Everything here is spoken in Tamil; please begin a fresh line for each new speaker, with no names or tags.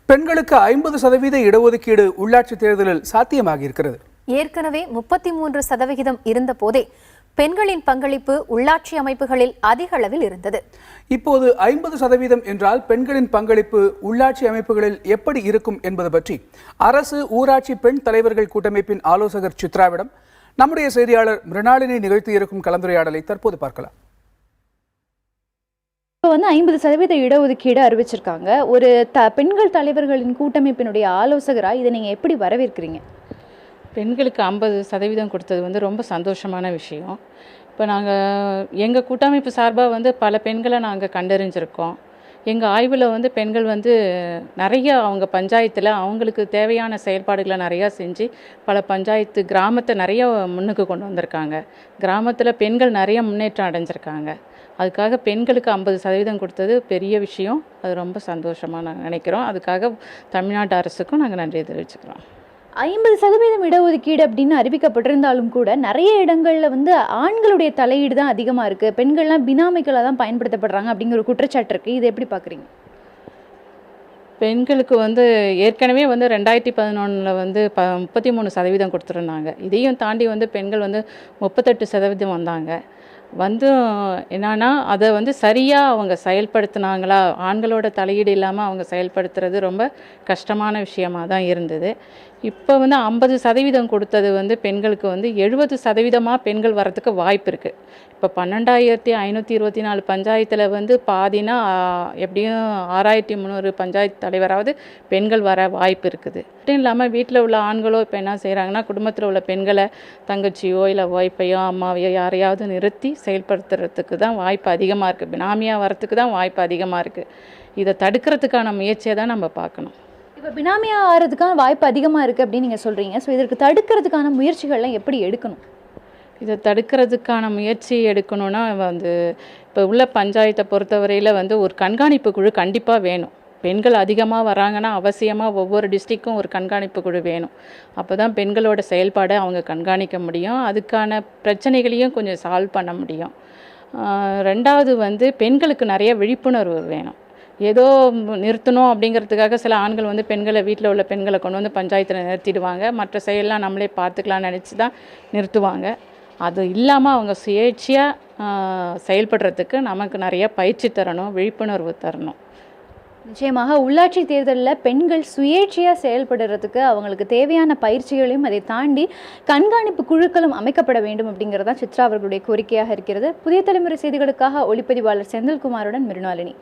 பெண்களுக்கு 50% இடஒதுக்கீடு உள்ளாட்சி தேர்தலில் சாத்தியமாகி இருக்கிறது.
ஏற்கனவே 33% இருந்த போதே பெண்களின் பங்களிப்பு உள்ளாட்சி அமைப்புகளில் அதிக அளவில் இருந்தது.
இப்போது 50% என்றால் பெண்களின் பங்களிப்பு உள்ளாட்சி அமைப்புகளில் எப்படி இருக்கும் என்பது பற்றி அரசு ஊராட்சி பெண் தலைவர்கள் கூட்டமைப்பின் ஆலோசகர் சித்ராவிடம் நம்முடைய செய்தியாளர் மிருணாளினி நிகழ்த்தியிருக்கும் கலந்துரையாடலை தற்போது பார்க்கலாம்.
இப்போ 50% இடஒதுக்கீடு அறிவிச்சிருக்காங்க. ஒரு பெண்கள் தலைவர்களின் கூட்டமைப்பினுடைய ஆலோசகராக இதை நீங்கள் எப்படி வரவேற்கிறீங்க?
பெண்களுக்கு 50% கொடுத்தது ரொம்ப சந்தோஷமான விஷயம். இப்போ எங்கள் கூட்டமைப்பு சார்பாக பல பெண்களை நாங்கள் கண்டறிஞ்சிருக்கோம். எங்கள் ஆய்வில் பெண்கள் நிறைய அவங்க பஞ்சாயத்தில் அவங்களுக்கு தேவையான செயல்பாடுகளை நிறையா செஞ்சு பல பஞ்சாயத்து கிராமத்தை நிறைய முன்னுக்கு கொண்டு வந்திருக்காங்க. கிராமத்தில் பெண்கள் நிறைய முன்னேற்றம் அடைஞ்சிருக்காங்க. அதுக்காக பெண்களுக்கு 50% கொடுத்தது பெரிய விஷயம். அது ரொம்ப சந்தோஷமாக நாங்கள் நினைக்கிறோம். அதுக்காக தமிழ்நாட்டு அரசுக்கும் நாங்கள் நன்றி தெரிவிச்சுக்கிறோம்.
50% இடஒதுக்கீடு அப்படின்னு அறிவிக்கப்பட்டிருந்தாலும் கூட நிறைய இடங்களில் ஆண்களுடைய தலையீடு தான் அதிகமாக இருக்குது. பெண்கள்லாம் பினாமிகளாக தான் பயன்படுத்தப்படுறாங்க அப்படிங்கிற குற்றச்சாட்டு இருக்குது. இது எப்படி பார்க்குறீங்க?
பெண்களுக்கு ஏற்கனவே 2011 33% கொடுத்துருந்தாங்க. இதையும் தாண்டி பெண்கள் 38% வந்தாங்க. என்னன்னா அதை சரியாக அவங்க செயல்படுத்தினாங்களா, ஆண்களோட தலையீடு இல்லாமல் அவங்க செயல்படுத்துறது ரொம்ப கஷ்டமான விஷயமாக தான் இருந்தது. இப்போ 50% கொடுத்தது பெண்களுக்கு 70% பெண்கள் வரத்துக்கு வாய்ப்பு இருக்குது. இப்போ 12,524 பஞ்சாயத்தில் பாதினா எப்படியும் 6,300 பஞ்சாயத்து தலைவராவது பெண்கள் வர வாய்ப்பு இருக்குது. மட்டும் இல்லாமல் வீட்டில் உள்ள ஆண்களோ இப்போ என்ன செய்கிறாங்கன்னா, குடும்பத்தில் உள்ள பெண்களை தங்கச்சியோ இல்லை ஒய்ஃபையோ அம்மாவையோ யாரையாவது நிறுத்தி செயல்படுத்துறதுக்கு தான் வாய்ப்பு அதிகமாக இருக்குது. பினாமியாக வரத்துக்கு தான் வாய்ப்பு அதிகமாக இருக்குது. இதை தடுக்கிறதுக்கான முயற்சியை தான் நம்ம பார்க்கணும்.
இப்போ பினாமியாக ஆகிறதுக்கான வாய்ப்பு அதிகமாக இருக்குது அப்படின்னு நீங்கள் சொல்கிறீங்க. ஸோ இதற்கு தடுக்கிறதுக்கான முயற்சிகள்லாம் எப்படி எடுக்கணும்?
இதை தடுக்கிறதுக்கான முயற்சி எடுக்கணும்னா இப்போ உள்ள பஞ்சாயத்தை பொறுத்தவரையில் ஒரு கண்காணிப்பு குழு கண்டிப்பாக வேணும். பெண்கள் அதிகமாக வராங்கன்னா அவசியமாக ஒவ்வொரு டிஸ்ட்ரிக்கும் ஒரு கண்காணிப்பு குழு வேணும். அப்போ தான் பெண்களோட செயல்பாடை அவங்க கண்காணிக்க முடியும். அதுக்கான பிரச்சனைகளையும் கொஞ்சம் சால்வ் பண்ண முடியும். ரெண்டாவது பெண்களுக்கு நிறைய விழிப்புணர்வு வேணும். ஏதோ நிறுத்தணும் அப்படிங்கிறதுக்காக சில ஆண்கள் பெண்களை வீட்டில் உள்ள பெண்களை கொண்டு பஞ்சாயத்தில் நிறுத்திடுவாங்க. மற்ற செயலெலாம் நம்மளே பார்த்துக்கலாம்னு நினச்சி தான் நிறுத்துவாங்க. அது இல்லாமல் அவங்க சுயேட்சையாக செயல்படுறதுக்கு நமக்கு நிறைய பயிற்சி தரணும், விழிப்புணர்வு தரணும்.
நிச்சயமாக உள்ளாட்சி தேர்தலில் பெண்கள் சுயேட்சையாக செயல்படுறதுக்கு அவங்களுக்கு தேவையான பயிற்சிகளையும் அதை தாண்டி கண்காணிப்பு குழுக்களும் அமைக்கப்பட வேண்டும் அப்படிங்கிறதான் சித்ரா அவர்களுடைய கோரிக்கையாக இருக்கிறது. புதிய தலைமுறை செய்திகளுக்காக ஒளிப்பதிவாளர் செந்தில்குமாருடன் மிருணாளினி.